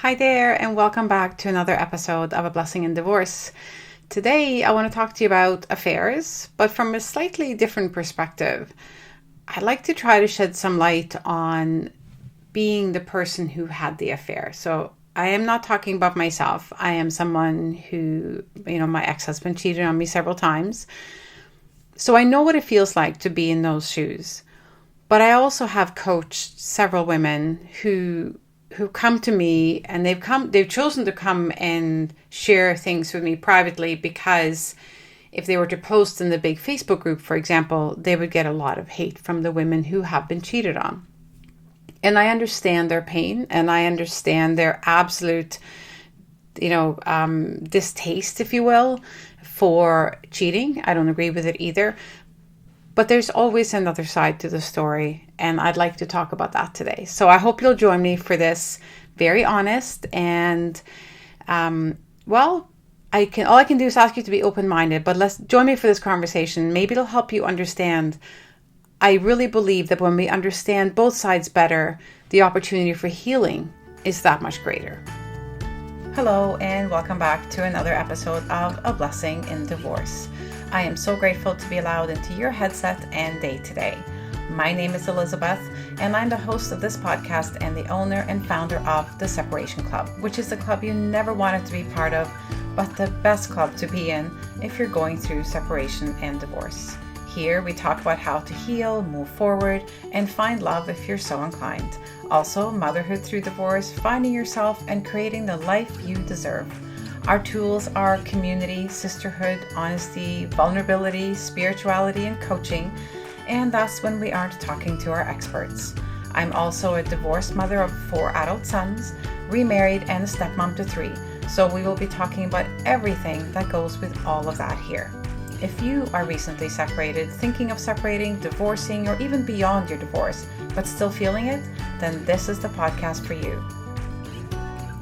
Hi there, and welcome back to another episode of A Blessing in Divorce. Today, I want to talk to you about affairs, but from a slightly different perspective. I'd like to try to shed some light on being the person who had the affair. So, I am not talking about myself. I am someone who, my ex husband cheated on me several times. So, I know what it feels like to be in those shoes. But I also have coached several women who come to me, and they've chosen to come and share things with me privately, because if they were to post in the big Facebook group, for example, they would get a lot of hate from the women who have been cheated on. And I understand their pain, and I understand their absolute, distaste, if you will, for cheating. I don't agree with it either. But there's always another side to the story, and I'd like to talk about that today. So I hope you'll join me for this very honest and, all I can do is ask you to be open-minded, but let's join me for this conversation. Maybe it'll help you understand. I really believe that when we understand both sides better, the opportunity for healing is that much greater. Hello, and welcome back to another episode of A Blessing in Divorce. I am so grateful to be allowed into your headset and day today. My name is Elizabeth, and I'm the host of this podcast and the owner and founder of The Separation Club, which is the club you never wanted to be part of, but the best club to be in if you're going through separation and divorce. Here we talk about how to heal, move forward, and find love if you're so inclined. Also, motherhood through divorce, finding yourself, and creating the life you deserve. Our tools are community, sisterhood, honesty, vulnerability, spirituality, and coaching, and that's when we aren't talking to our experts. I'm also a divorced mother of 4 adult sons, remarried, and a stepmom to 3, so we will be talking about everything that goes with all of that here. If you are recently separated, thinking of separating, divorcing, or even beyond your divorce, but still feeling it, then this is the podcast for you.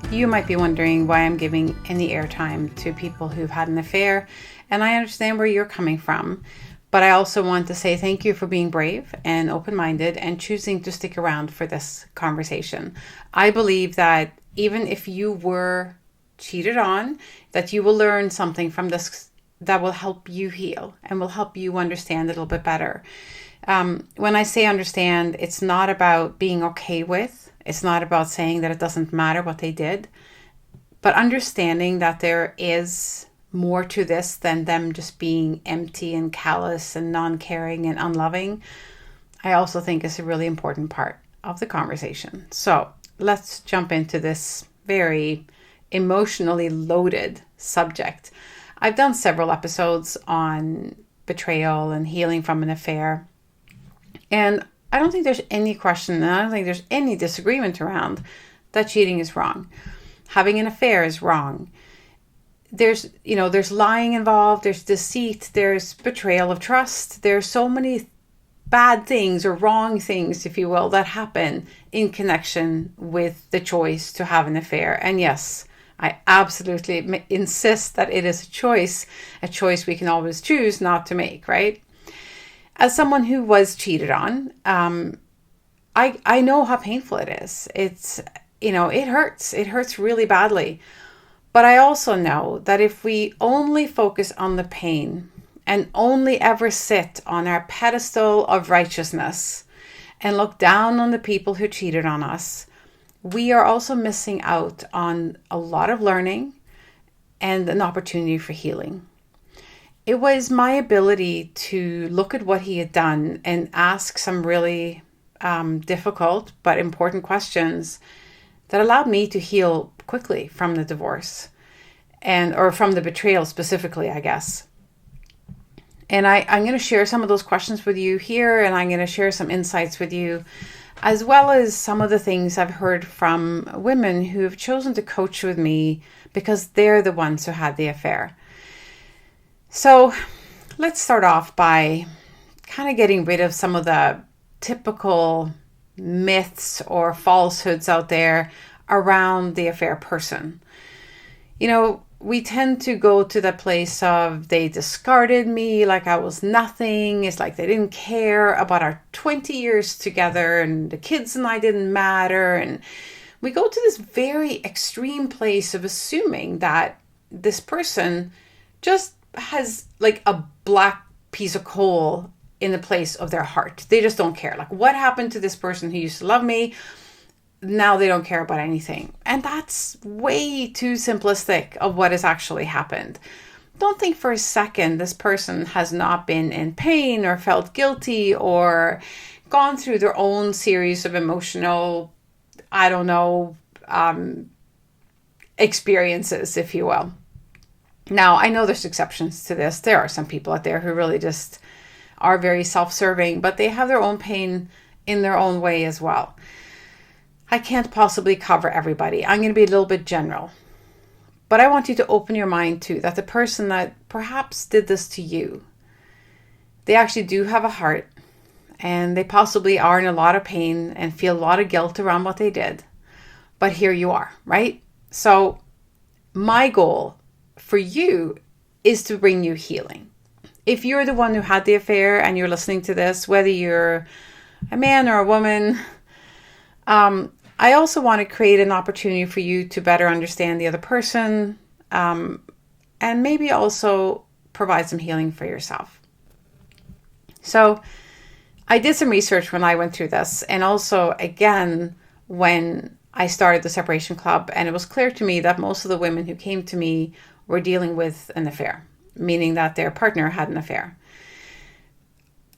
You might be wondering why I'm giving any airtime to people who've had an affair, and I understand where you're coming from, but I also want to say thank you for being brave and open-minded and choosing to stick around for this conversation. I believe that even if you were cheated on, that you will learn something from this that will help you heal and will help you understand a little bit better. When I say understand, it's not about being okay with. It's not about saying that it doesn't matter what they did, but understanding that there is more to this than them just being empty and callous and non-caring and unloving, I also think is a really important part of the conversation. So let's jump into this very emotionally loaded subject. I've done several episodes on betrayal and healing from an affair, and I don't think there's any question, and I don't think there's any disagreement around that cheating is wrong. Having an affair is wrong. There's lying involved, there's deceit, there's betrayal of trust. There's so many bad things or wrong things, if you will, that happen in connection with the choice to have an affair. And yes, I absolutely insist that it is a choice we can always choose not to make, right? As someone who was cheated on, I know how painful it is. It's, it hurts. It hurts really badly. But I also know that if we only focus on the pain and only ever sit on our pedestal of righteousness and look down on the people who cheated on us, we are also missing out on a lot of learning and an opportunity for healing. It was my ability to look at what he had done and ask some really difficult but important questions that allowed me to heal quickly from the divorce or from the betrayal specifically, I guess. And I'm going to share some of those questions with you here, and I'm going to share some insights with you, as well as some of the things I've heard from women who have chosen to coach with me because they're the ones who had the affair. So let's start off by kind of getting rid of some of the typical myths or falsehoods out there around the affair person. We tend to go to the place of they discarded me like I was nothing. It's like they didn't care about our 20 years together, and the kids and I didn't matter. And we go to this very extreme place of assuming that this person just has like a black piece of coal in the place of their heart. They just don't care. Like, what happened to this person who used to love me? Now they don't care about anything. And that's way too simplistic of what has actually happened. Don't think for a second this person has not been in pain or felt guilty or gone through their own series of emotional, I don't know, experiences, if you will. Now, I know there's exceptions to this. There are some people out there who really just are very self-serving, but they have their own pain in their own way as well. I can't possibly cover everybody. I'm going to be a little bit general. But I want you to open your mind to that the person that perhaps did this to you, they actually do have a heart, and they possibly are in a lot of pain and feel a lot of guilt around what they did. But here you are, right? So my goal for you is to bring you healing. If you're the one who had the affair and you're listening to this, whether you're a man or a woman, I also want to create an opportunity for you to better understand the other person, and maybe also provide some healing for yourself. So I did some research when I went through this, and also again when I started the Separation Club, and it was clear to me that most of the women who came to me were dealing with an affair, meaning that their partner had an affair.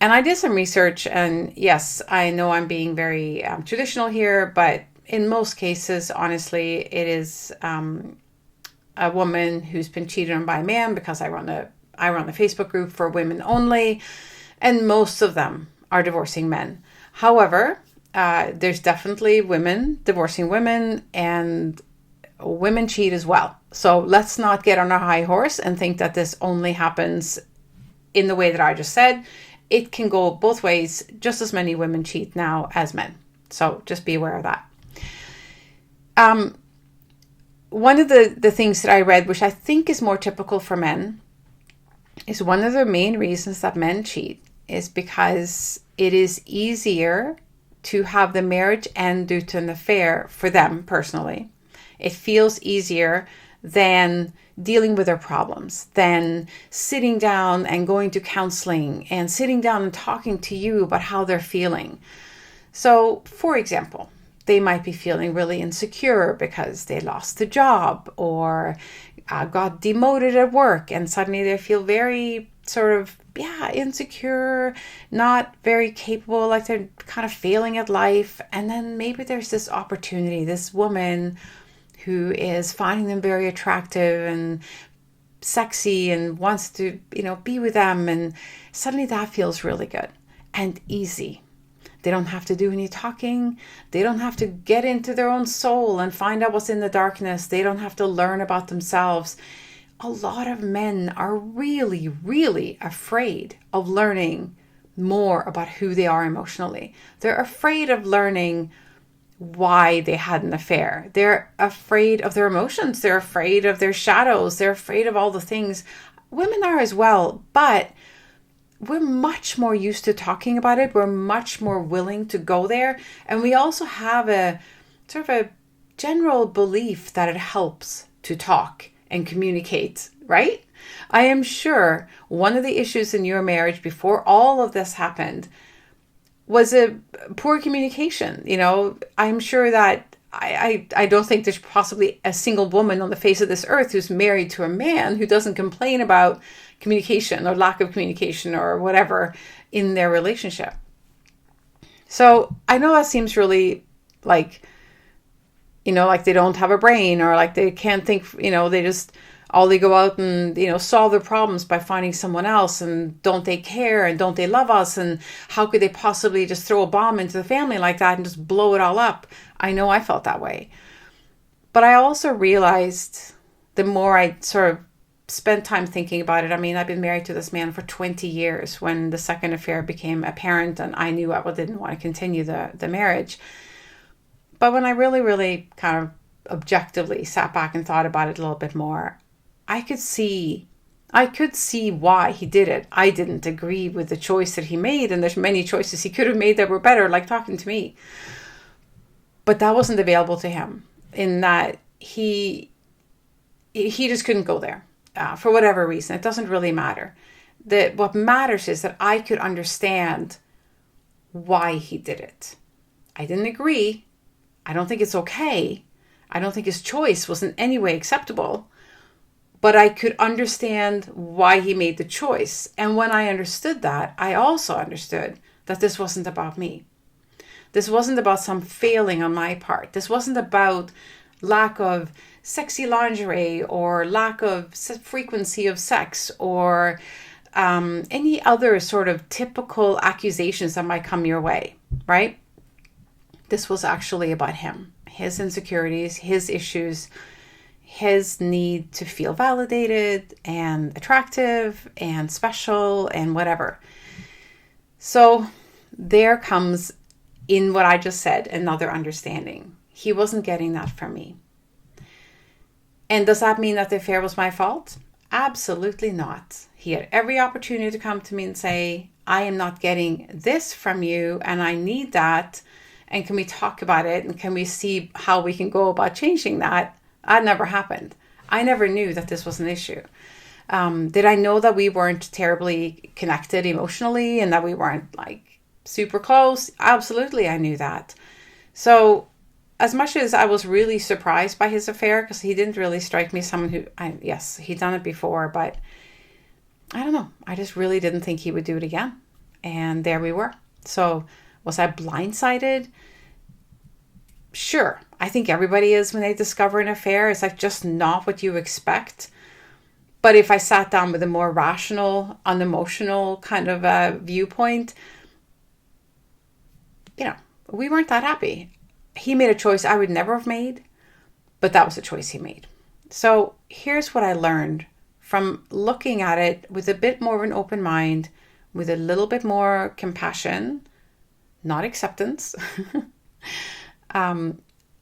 And I did some research, and yes, I know I'm being very traditional here, but in most cases, honestly, it is a woman who's been cheated on by a man, because I run a Facebook group for women only, and most of them are divorcing men. However, there's definitely women divorcing women, and women cheat as well. So let's not get on our high horse and think that this only happens in the way that I just said. It can go both ways. Just as many women cheat now as men. So just be aware of that. One of the things that I read, which I think is more typical for men, is one of the main reasons that men cheat is because it is easier to have the marriage end due to an affair for them personally. It feels easier than dealing with their problems, than sitting down and going to counseling and sitting down and talking to you about how they're feeling. So, for example, they might be feeling really insecure because they lost the job or got demoted at work, and suddenly they feel very sort of, insecure, not very capable, like they're kind of failing at life. And then maybe there's this opportunity, this woman who is finding them very attractive and sexy and wants to, be with them. And suddenly that feels really good and easy. They don't have to do any talking. They don't have to get into their own soul and find out what's in the darkness. They don't have to learn about themselves. A lot of men are really, really afraid of learning more about who they are emotionally. They're afraid of learning why they had an affair. They're afraid of their emotions. They're afraid of their shadows. They're afraid of all the things. Women are as well, but we're much more used to talking about it. We're much more willing to go there. And we also have a sort of a general belief that it helps to talk and communicate, right? I am sure one of the issues in your marriage before all of this happened was a poor communication. I'm sure that I don't think there's possibly a single woman on the face of this earth who's married to a man who doesn't complain about communication or lack of communication or whatever in their relationship. So I know that seems really like they don't have a brain, or like they can't think, they just, all they go out and, solve their problems by finding someone else, and don't they care, and don't they love us, and how could they possibly just throw a bomb into the family like that and just blow it all up? I know I felt that way. But I also realized the more I sort of spent time thinking about it, I've been married to this man for 20 years when the second affair became apparent, and I knew I didn't want to continue the marriage. But when I really, really kind of objectively sat back and thought about it a little bit more, I could see why he did it. I didn't agree with the choice that he made, and there's many choices he could have made that were better, like talking to me. But that wasn't available to him. in that he just couldn't go there for whatever reason. It doesn't really matter. What matters is that I could understand why he did it. I didn't agree. I don't think it's okay. I don't think his choice was in any way acceptable. But I could understand why he made the choice. And when I understood that, I also understood that this wasn't about me. This wasn't about some failing on my part. This wasn't about lack of sexy lingerie or lack of frequency of sex or any other sort of typical accusations that might come your way, right? This was actually about him, his insecurities, his issues, his need to feel validated and attractive and special and whatever. So there comes, in what I just said, another understanding. He wasn't getting that from me. And does that mean that the affair was my fault? Absolutely not. He had every opportunity to come to me and say, I am not getting this from you and I need that. And can we talk about it? And can we see how we can go about changing that? That never happened. I never knew that this was an issue. Did I know that we weren't terribly connected emotionally and that we weren't like super close? Absolutely, I knew that. So as much as I was really surprised by his affair, because he didn't really strike me as someone who, yes, he'd done it before, but I don't know. I just really didn't think he would do it again. And there we were. So was I blindsided? Sure. I think everybody is when they discover an affair. It's like just not what you expect. But if I sat down with a more rational, unemotional kind of a viewpoint, we weren't that happy. He made a choice I would never have made, but that was a choice he made. So here's what I learned from looking at it with a bit more of an open mind, with a little bit more compassion, not acceptance.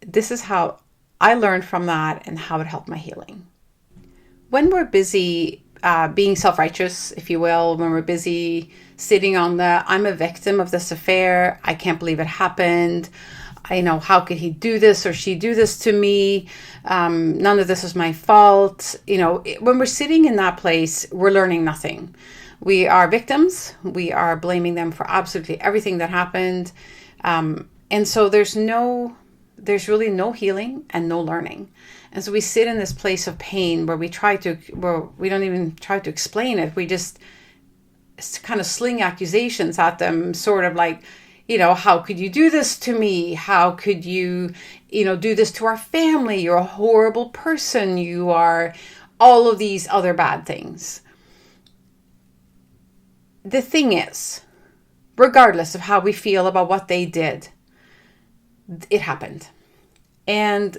This is how I learned from that and how it helped my healing. When we're busy being self-righteous, if you will, when we're busy sitting on I'm a victim of this affair, I can't believe it happened, how could he do this or she do this to me? None of this is my fault. When we're sitting in that place, we're learning nothing. We are victims. We are blaming them for absolutely everything that happened. And so there's really no healing and no learning. And so we sit in this place of pain where we don't even try to explain it. We just kind of sling accusations at them, sort of like, how could you do this to me? How could you, do this to our family? You're a horrible person. You are all of these other bad things. The thing is, regardless of how we feel about what they did, it happened. And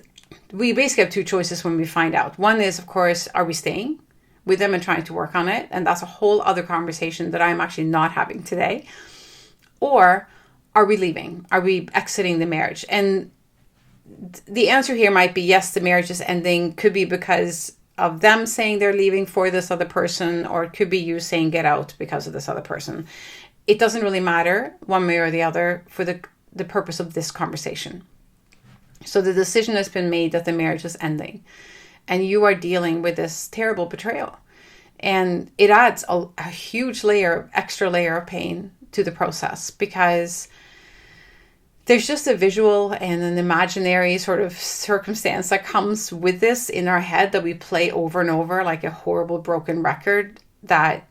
we basically have two choices when we find out. One is, of course, are we staying with them and trying to work on it? And that's a whole other conversation that I'm actually not having today. Or are we leaving? Are we exiting the marriage? And the answer here might be yes, the marriage is ending. Could be because of them saying they're leaving for this other person, or it could be you saying get out because of this other person. It doesn't really matter one way or the other for the purpose of this conversation. So the decision has been made that the marriage is ending and you are dealing with this terrible betrayal. And it adds a huge extra layer of pain to the process, because there's just a visual and an imaginary sort of circumstance that comes with this in our head that we play over and over like a horrible broken record that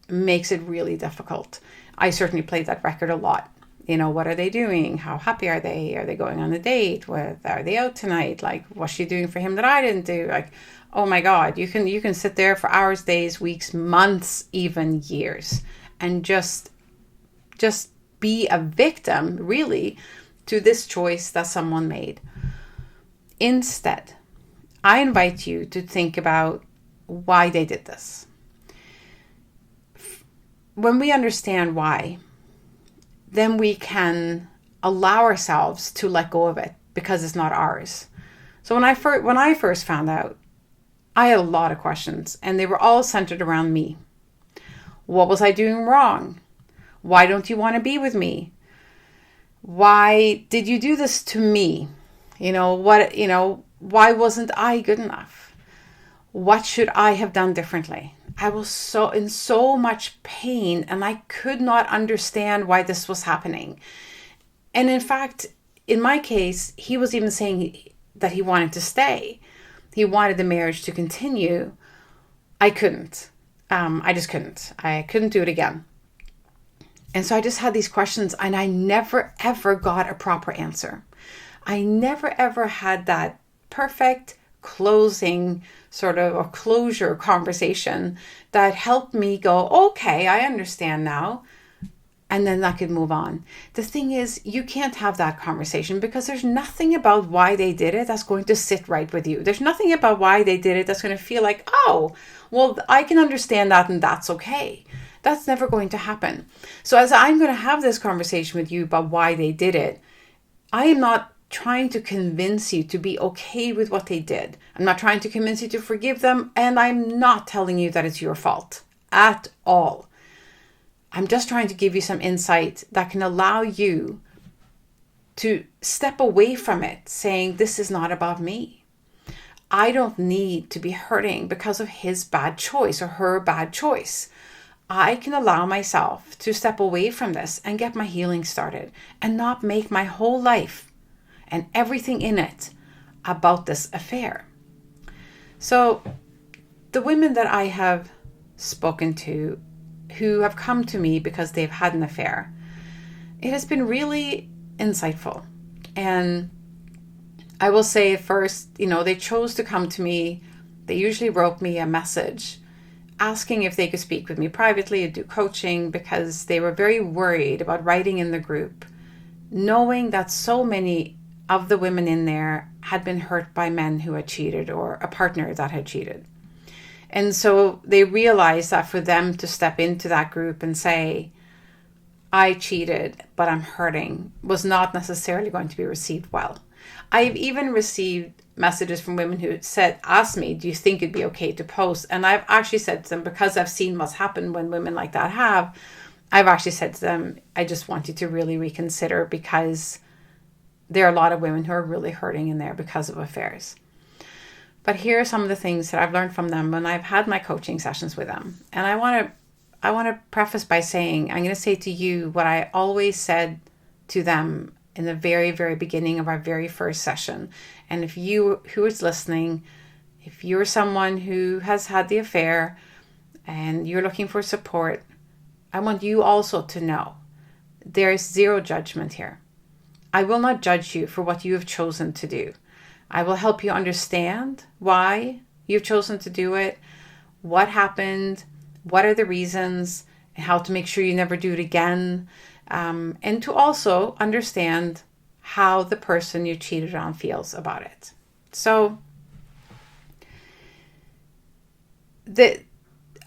makes it really difficult. I certainly played that record a lot. What are they doing? How happy are they? Are they going on a date? Are they out tonight? Like, what's she doing for him that I didn't do? Like, oh my God, you can sit there for hours, days, weeks, months, even years, and just be a victim, really, to this choice that someone made. Instead, I invite you to think about why they did this. When we understand why, then we can allow ourselves to let go of it because it's not ours. So when I first found out, I had a lot of questions, and they were all centered around me. What was I doing wrong? Why don't you want to be with me? Why did you do this to me? why wasn't I good enough? What should I have done differently? I was in so much pain, and I could not understand why this was happening. And in fact, in my case, he was even saying that he wanted to stay. He wanted the marriage to continue. I couldn't. I just couldn't. I couldn't do it again. And so I just had these questions, and I never, ever got a proper answer. I never, ever had that perfect closing sort of or closure conversation that helped me go, okay, I understand now. And then I could move on. The thing is, you can't have that conversation because there's nothing about why they did it that's going to sit right with you. There's nothing about why they did it that's going to feel like, oh, well, I can understand that and that's okay. That's never going to happen. So as I'm going to have this conversation with you about why they did it, I am not trying to convince you to be okay with what they did. I'm not trying to convince you to forgive them, and I'm not telling you that it's your fault at all. I'm just trying to give you some insight that can allow you to step away from it, saying, this is not about me. I don't need to be hurting because of his bad choice or her bad choice. I can allow myself to step away from this and get my healing started and not make my whole life and everything in it about this affair. So the women that I have spoken to who have come to me because they've had an affair, it has been really insightful. And I will say at first, they chose to come to me. They usually wrote me a message asking if they could speak with me privately and do coaching because they were very worried about writing in the group, knowing that so many of the women in there had been hurt by men who had cheated or a partner that had cheated. And so they realized that for them to step into that group and say, I cheated, but I'm hurting, was not necessarily going to be received well. I've even received messages from women who asked me, do you think it'd be okay to post? And I've actually said to them, because I've seen what's happened when women like that I've actually said to them, I just want you to really reconsider because there are a lot of women who are really hurting in there because of affairs. But here are some of the things that I've learned from them when I've had my coaching sessions with them. And I want to preface by saying, I'm going to say to you what I always said to them in the very, very beginning of our very first session. And if you who is listening, if you're someone who has had the affair and you're looking for support, I want you also to know there is zero judgment here. I will not judge you for what you have chosen to do. I will help you understand why you've chosen to do it, what happened, what are the reasons, and how to make sure you never do it again, and to also understand how the person you cheated on feels about it. So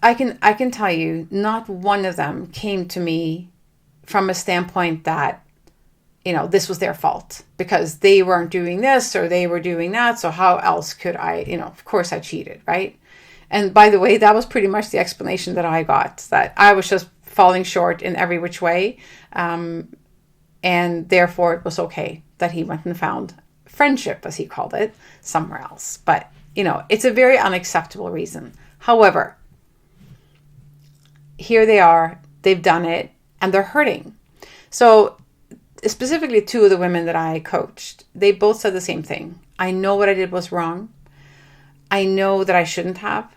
I can tell you, not one of them came to me from a standpoint that, this was their fault because they weren't doing this or they were doing that. So how else could I, of course I cheated, right? And by the way, that was pretty much the explanation that I got, that I was just falling short in every which way. And therefore it was okay that he went and found friendship, as he called it, somewhere else. But, it's a very unacceptable reason. However, here they are, they've done it, and they're hurting. So specifically two of the women that I coached, they both said the same thing. I know what I did was wrong. I know that I shouldn't have.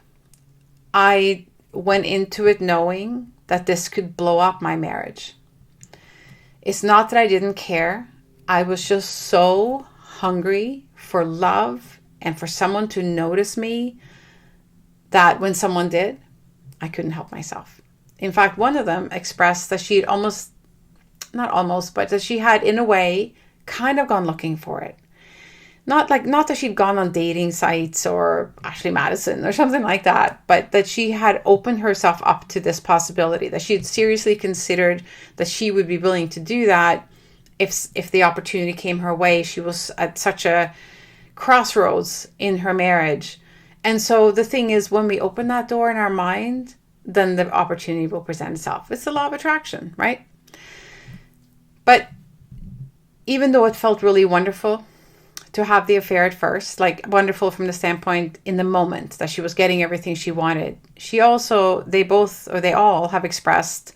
I went into it knowing that this could blow up my marriage. It's not that I didn't care. I was just so hungry for love and for someone to notice me that when someone did, I couldn't help myself. In fact, one of them expressed that she had that she had, in a way, kind of gone looking for it. Not that she'd gone on dating sites or Ashley Madison or something like that, but that she had opened herself up to this possibility, that she had seriously considered that she would be willing to do that if the opportunity came her way. She was at such a crossroads in her marriage. And so the thing is, when we open that door in our mind, then the opportunity will present itself. It's the law of attraction, right? But even though it felt really wonderful to have the affair at first, like wonderful from the standpoint in the moment that she was getting everything she wanted. She also, they all have expressed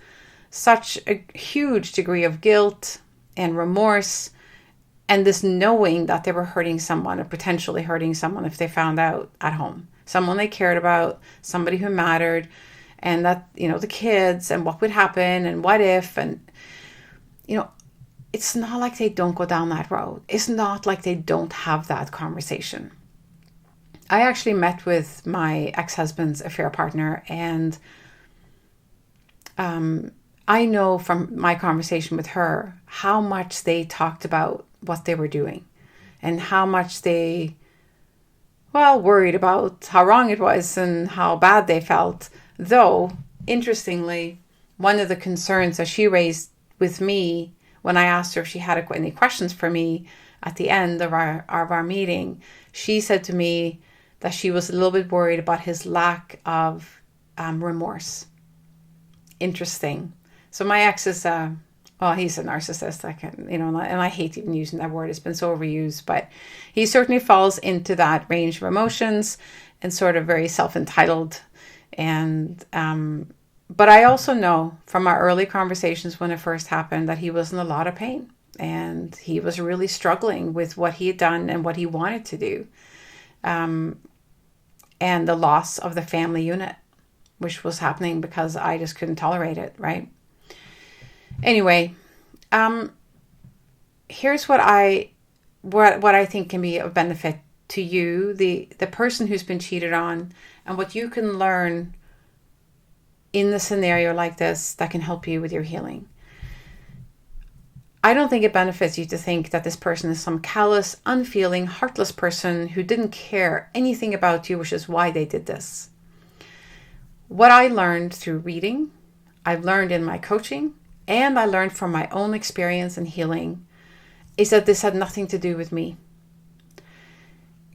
such a huge degree of guilt and remorse, and this knowing that they were hurting someone or potentially hurting someone if they found out at home, someone they cared about, somebody who mattered, and that, the kids and what would happen and what if, and, it's not like they don't go down that road. It's not like they don't have that conversation. I actually met with my ex-husband's affair partner, and I know from my conversation with her how much they talked about what they were doing and how much they, worried about how wrong it was and how bad they felt. Though, interestingly, one of the concerns that she raised with me when I asked her if she had any questions for me at the end of our meeting, she said to me that she was a little bit worried about his lack of remorse. Interesting. So my ex is, he's a narcissist. And I hate even using that word. It's been so overused, but he certainly falls into that range of emotions and sort of very self-entitled. And, but I also know from our early conversations when it first happened that he was in a lot of pain and he was really struggling with what he had done and what he wanted to do. And the loss of the family unit, which was happening because I just couldn't tolerate it, right? Anyway, here's what I think can be of benefit to you, the person who's been cheated on, and what you can learn in the scenario like this that can help you with your healing. I don't think it benefits you to think that this person is some callous, unfeeling, heartless person who didn't care anything about you, which is why they did this. What I learned through reading, I've learned in my coaching, and I learned from my own experience and healing, is that this had nothing to do with me.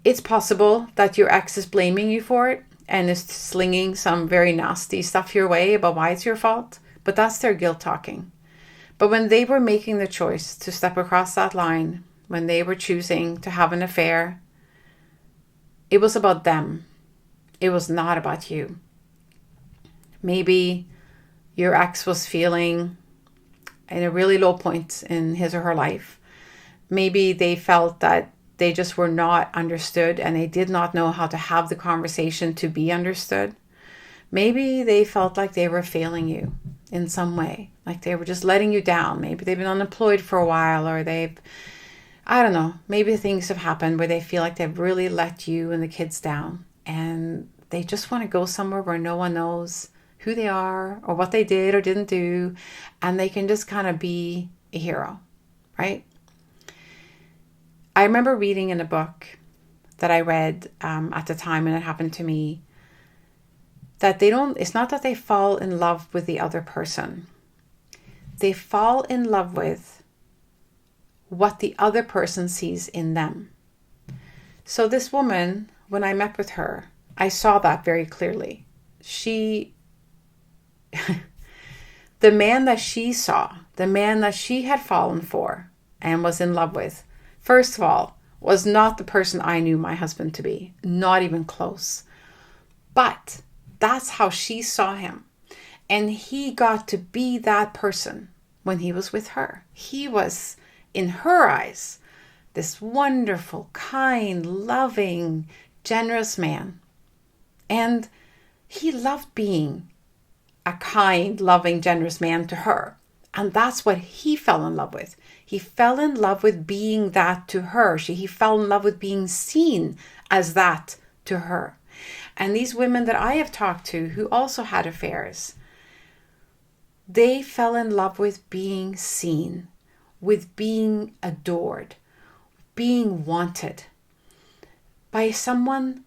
It's possible that your ex is blaming you for it and is slinging some very nasty stuff your way about why it's your fault, but that's their guilt talking. But when they were making the choice to step across that line, when they were choosing to have an affair, it was about them. It was not about you. Maybe your ex was feeling in a really low point in his or her life. Maybe they felt that they just were not understood and they did not know how to have the conversation to be understood. Maybe they felt like they were failing you in some way, like they were just letting you down. Maybe they've been unemployed for a while, or I don't know, maybe things have happened where they feel like they've really let you and the kids down and they just want to go somewhere where no one knows who they are or what they did or didn't do, and they can just kind of be a hero, right? I remember reading in a book that I read at the time when it happened to me that it's not that they fall in love with the other person. They fall in love with what the other person sees in them. So this woman, when I met with her, I saw that very clearly. The man that she saw, the man that she had fallen for and was in love with, first of all, was not the person I knew my husband to be, not even close. But that's how she saw him. And he got to be that person when he was with her. He was, in her eyes, this wonderful, kind, loving, generous man. And he loved being a kind, loving, generous man to her. And that's what he fell in love with. He fell in love with being that to her. He fell in love with being seen as that to her. And these women that I have talked to who also had affairs, they fell in love with being seen, with being adored, being wanted by someone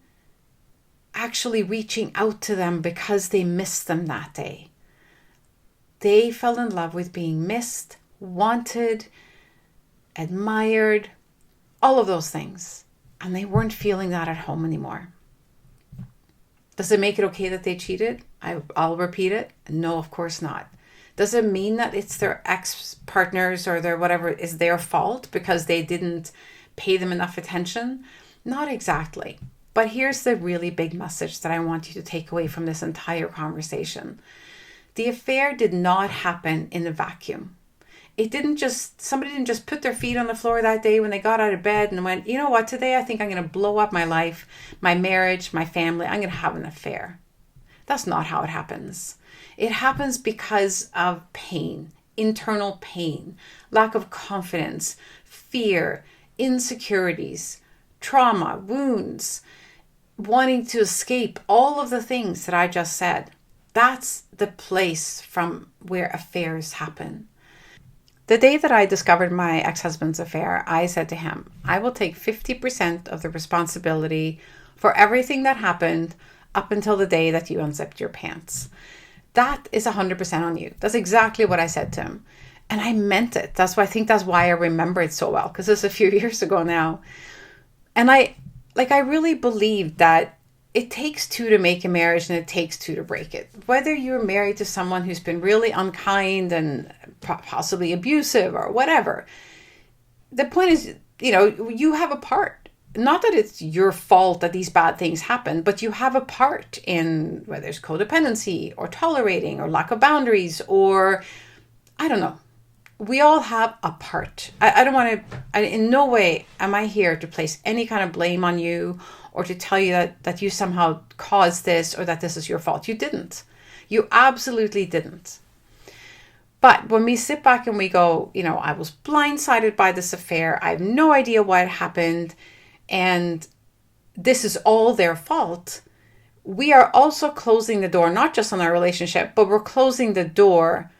actually reaching out to them because they missed them that day. They fell in love with being missed, wanted, admired, all of those things. And they weren't feeling that at home anymore. Does it make it okay that they cheated? I'll repeat it. No, of course not. Does it mean that it's their ex-partners or their whatever is their fault because they didn't pay them enough attention? Not exactly. But here's the really big message that I want you to take away from this entire conversation. The affair did not happen in a vacuum. Somebody didn't just put their feet on the floor that day when they got out of bed and went, you know what, today I think I'm going to blow up my life, my marriage, my family. I'm going to have an affair. That's not how it happens. It happens because of pain, internal pain, lack of confidence, fear, insecurities, trauma, wounds, wanting to escape, all of the things that I just said. That's the place from where affairs happen. The day that I discovered my ex-husband's affair, I said to him, I will take 50% of the responsibility for everything that happened up until the day that you unzipped your pants. That is 100% on you. That's exactly what I said to him. And I meant it. That's why I remember it so well, because it's a few years ago now. And I really believe that it takes two to make a marriage and it takes two to break it. Whether you're married to someone who's been really unkind and possibly abusive or whatever, the point is, you have a part. Not that it's your fault that these bad things happen, but you have a part in whether it's codependency or tolerating or lack of boundaries or, I don't know. We all have a part. I don't want to, in no way am I here to place any kind of blame on you or to tell you that you somehow caused this or that this is your fault. You didn't. You absolutely didn't. But when we sit back and we go, I was blindsided by this affair. I have no idea why it happened. And this is all their fault. We are also closing the door, not just on our relationship, but we're closing the door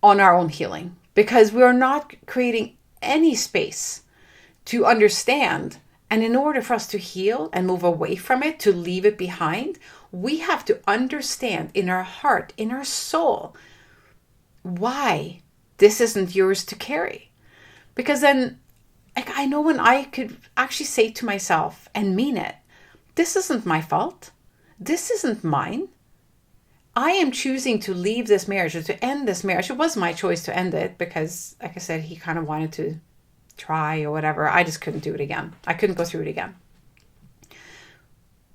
on our own healing. Because we are not creating any space to understand. And in order for us to heal and move away from it, to leave it behind, we have to understand in our heart, in our soul, why this isn't yours to carry. Because then, I know when I could actually say to myself and mean it, this isn't my fault. This isn't mine. I am choosing to leave this marriage or to end this marriage. It was my choice to end it because, like I said, he kind of wanted to try or whatever. I just couldn't do it again. I couldn't go through it again.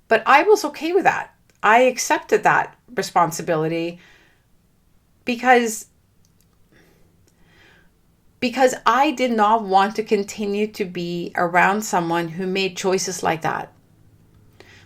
But I was okay with that. I accepted that responsibility because I did not want to continue to be around someone who made choices like that.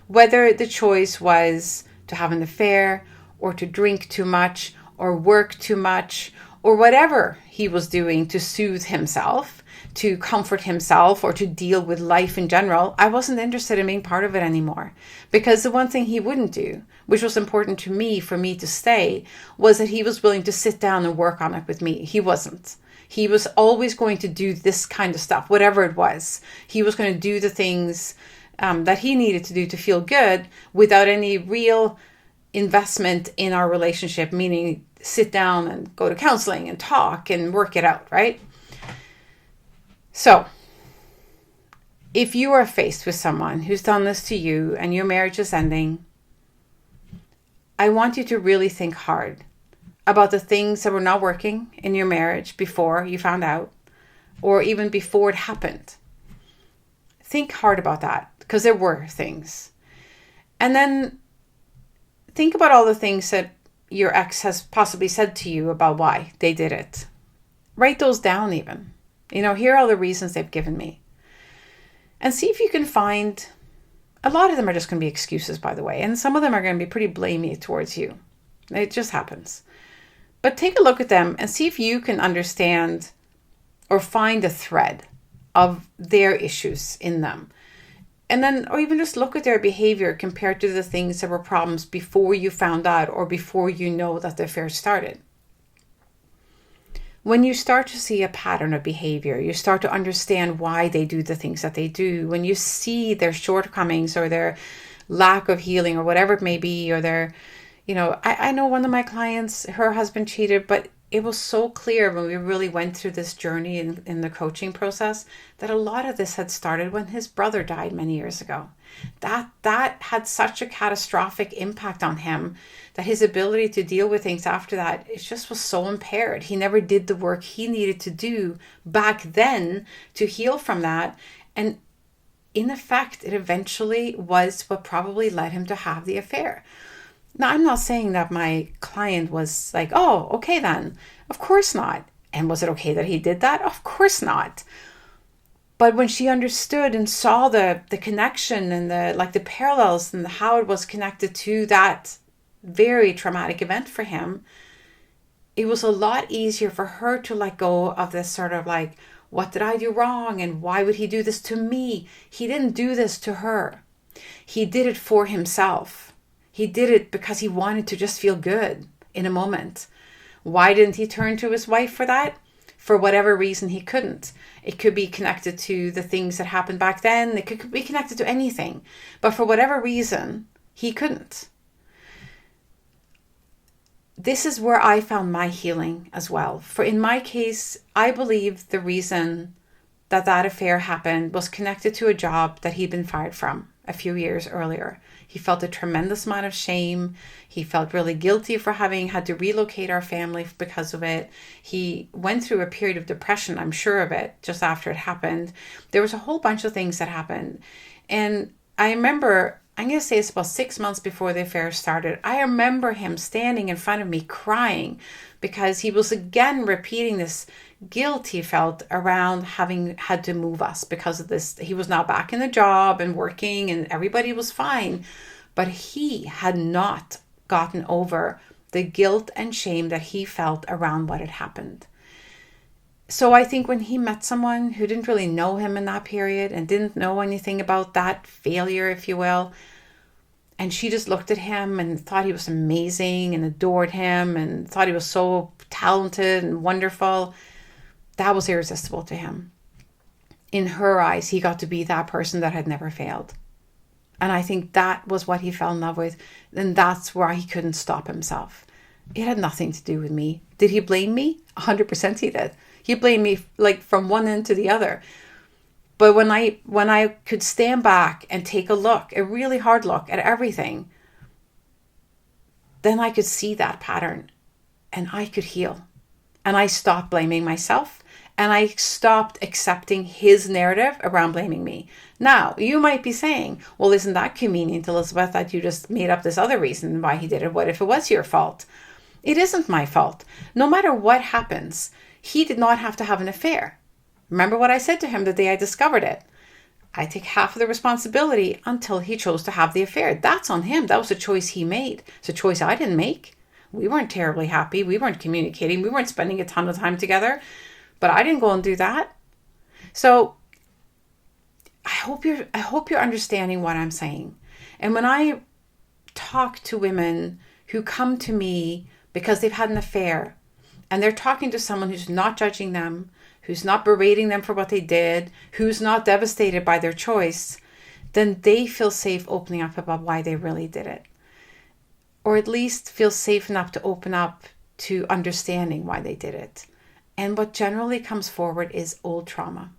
Whether the choice was to have an affair or to drink too much or work too much or whatever he was doing to soothe himself, to comfort himself or to deal with life in general, I wasn't interested in being part of it anymore. Because the one thing he wouldn't do, which was important to me for me to stay, was that he was willing to sit down and work on it with me. He wasn't. He was always going to do this kind of stuff, whatever it was. He was going to do the things that he needed to do to feel good without any real investment in our relationship, meaning sit down and go to counseling and talk and work it out, right? So, if you are faced with someone who's done this to you and your marriage is ending, I want you to really think hard about the things that were not working in your marriage before you found out, or even before it happened. Think hard about that, because there were things. And then think about all the things that your ex has possibly said to you about why they did it. Write those down even. Here are all the reasons they've given me. And see if you can find, a lot of them are just going to be excuses, by the way, and some of them are going to be pretty blamey towards you. It just happens. But take a look at them and see if you can understand or find a thread of their issues in them. And then, or even just look at their behavior compared to the things that were problems before you found out or before you know that the affair started. When you start to see a pattern of behavior, you start to understand why they do the things that they do. When you see their shortcomings or their lack of healing or whatever it may be, or their, I know one of my clients, her husband cheated, but it was so clear when we really went through this journey in the coaching process that a lot of this had started when his brother died many years ago. That had such a catastrophic impact on him that his ability to deal with things after that, it just was so impaired. He never did the work he needed to do back then to heal from that. And in effect, it eventually was what probably led him to have the affair. Now, I'm not saying that my client was like, oh, okay then. Of course not. And was it okay that he did that? Of course not. But when she understood and saw the connection and the parallels and how it was connected to that very traumatic event for him, it was a lot easier for her to let go of this sort of like, what did I do wrong? And why would he do this to me? He didn't do this to her. He did it for himself. He did it because he wanted to just feel good in a moment. Why didn't he turn to his wife for that? For whatever reason, he couldn't. It could be connected to the things that happened back then. It could be connected to anything. But for whatever reason, he couldn't. This is where I found my healing as well. For in my case, I believe the reason that affair happened was connected to a job that he'd been fired from a few years earlier. He felt a tremendous amount of shame. He felt really guilty for having had to relocate our family because of it. He went through a period of depression, I'm sure of it, just after it happened. There was a whole bunch of things that happened. And I remember, I'm going to say it's about 6 months before the affair started, I remember him standing in front of me crying because he was again repeating this guilt he felt around having had to move us because of this. He was now back in the job and working and everybody was fine, but he had not gotten over the guilt and shame that he felt around what had happened. So I think when he met someone who didn't really know him in that period and didn't know anything about that failure, if you will, and she just looked at him and thought he was amazing and adored him and thought he was so talented and wonderful, that was irresistible to him. In her eyes, he got to be that person that had never failed. And I think that was what he fell in love with. And that's why he couldn't stop himself. It had nothing to do with me. Did he blame me? 100% he did. He blamed me like from one end to the other. But when I could stand back and take a look, a really hard look at everything, then I could see that pattern and I could heal. And I stopped blaming myself and I stopped accepting his narrative around blaming me. Now, you might be saying, well, isn't that convenient, Elizabeth, that you just made up this other reason why he did it? What if it was your fault? It isn't my fault. No matter what happens, he did not have to have an affair. Remember what I said to him the day I discovered it. I take half of the responsibility until he chose to have the affair. That's on him. That was a choice he made. It's a choice I didn't make. We weren't terribly happy. We weren't communicating. We weren't spending a ton of time together. But I didn't go and do that. So I hope you're understanding what I'm saying. And when I talk to women who come to me because they've had an affair and they're talking to someone who's not judging them, who's not berating them for what they did, who's not devastated by their choice, then they feel safe opening up about why they really did it. Or at least feel safe enough to open up to understanding why they did it. And what generally comes forward is old trauma.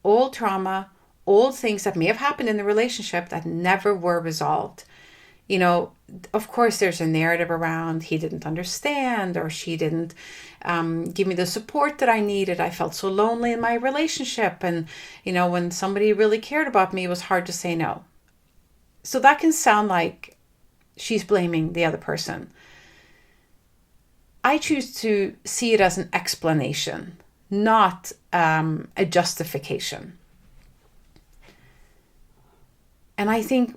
Old trauma, old things that may have happened in the relationship that never were resolved. You know, of course, there's a narrative around he didn't understand or she didn't give me the support that I needed. I felt so lonely in my relationship. And, you know, when somebody really cared about me, it was hard to say no. So that can sound like she's blaming the other person. I choose to see it as an explanation, not a justification. And I think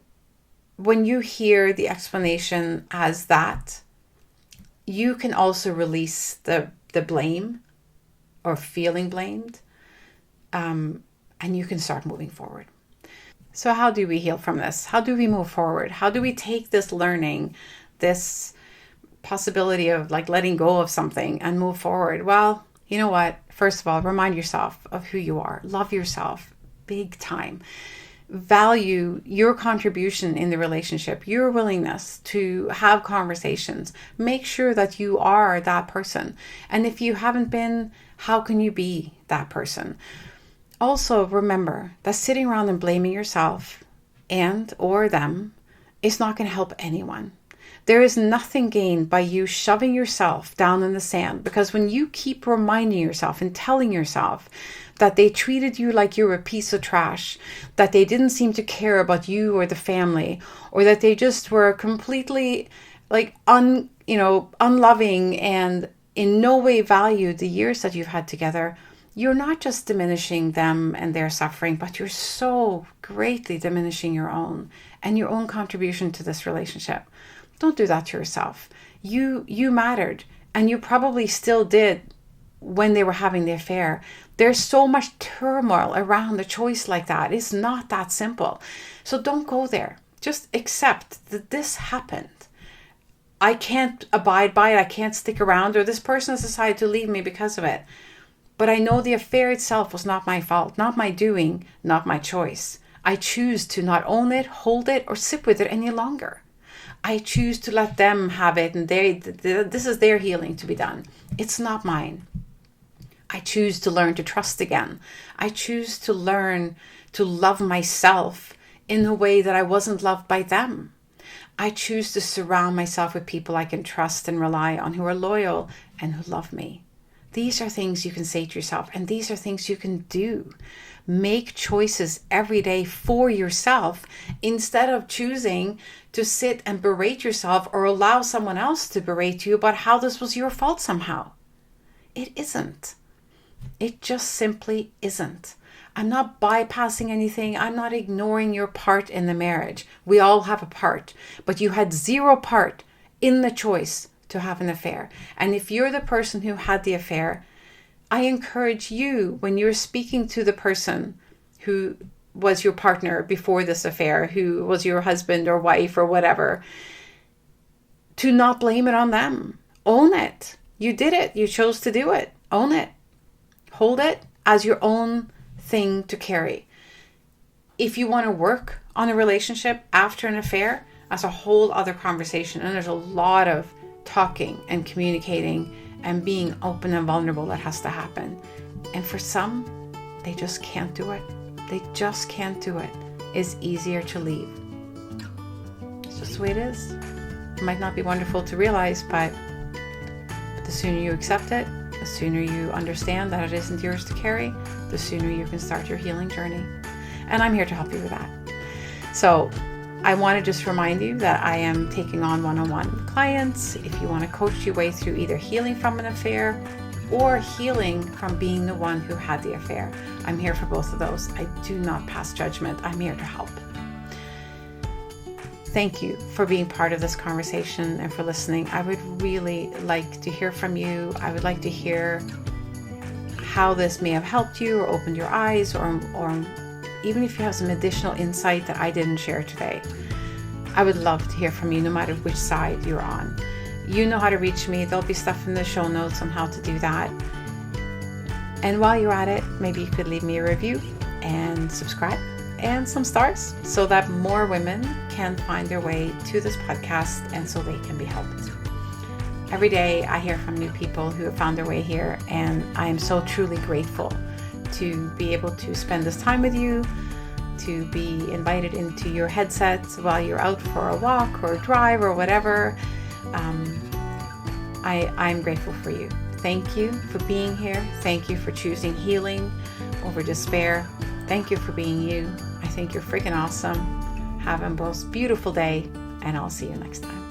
when you hear the explanation as that, you can also release the blame or feeling blamed, and you can start moving forward. So how do we heal from this? How do we move forward? How do we take this learning, this possibility of like letting go of something and move forward? Well, you know what? First of all, remind yourself of who you are. Love yourself big time. Value your contribution in the relationship, your willingness to have conversations. Make sure that you are that person. And if you haven't been, how can you be that person? Also, remember that sitting around and blaming yourself and or them is not going to help anyone. There is nothing gained by you shoving yourself down in the sand, because when you keep reminding yourself and telling yourself that they treated you like you were a piece of trash, that they didn't seem to care about you or the family, or that they just were completely like unloving and in no way valued the years that you've had together, you're not just diminishing them and their suffering, but you're so greatly diminishing your own and your own contribution to this relationship. Don't do that to yourself. You mattered, and you probably still did when they were having the affair. There's so much turmoil around a choice like that. It's not that simple. So don't go there. Just accept that this happened. I can't abide by it. I can't stick around, or this person has decided to leave me because of it. But I know the affair itself was not my fault, not my doing, not my choice. I choose to not own it, hold it, or sit with it any longer. I choose to let them have it, and this is their healing to be done. It's not mine. I choose to learn to trust again. I choose to learn to love myself in a way that I wasn't loved by them. I choose to surround myself with people I can trust and rely on, who are loyal and who love me. These are things you can say to yourself, and these are things you can do. Make choices every day for yourself instead of choosing to sit and berate yourself or allow someone else to berate you about how this was your fault somehow. It isn't. It just simply isn't. I'm not bypassing anything. I'm not ignoring your part in the marriage. We all have a part, but you had zero part in the choice to have an affair. And if you're the person who had the affair, I encourage you, when you're speaking to the person who was your partner before this affair, who was your husband or wife or whatever, to not blame it on them. Own it. You did it. You chose to do it. Own it. Hold it as your own thing to carry. If you want to work on a relationship after an affair, that's a whole other conversation. And there's a lot of talking and communicating and being open and vulnerable that has to happen. And for some, they just can't do it. They just can't do it. It's easier to leave. It's just the way it is. It might not be wonderful to realize, but the sooner you accept it, the sooner you understand that it isn't yours to carry, the sooner you can start your healing journey. And I'm here to help you with that. So I want to just remind you that I am taking on one-on-one clients. If you want to coach your way through either healing from an affair or healing from being the one who had the affair, I'm here for both of those. I do not pass judgment. I'm here to help. Thank you for being part of this conversation and for listening. I would really like to hear from you. I would like to hear how this may have helped you or opened your eyes, or even if you have some additional insight that I didn't share today. I would love to hear from you no matter which side you're on. You know how to reach me. There'll be stuff in the show notes on how to do that. And while you're at it, maybe you could leave me a review and subscribe and some stars so that more women can find their way to this podcast and so they can be helped. Every day I hear from new people who have found their way here, and I am so truly grateful to be able to spend this time with you, to be invited into your headsets while you're out for a walk or a drive or whatever. I'm grateful for you. Thank you for being here. Thank you for choosing healing over despair. Thank you for being you. I think you're freaking awesome. Have a most beautiful day, and I'll see you next time.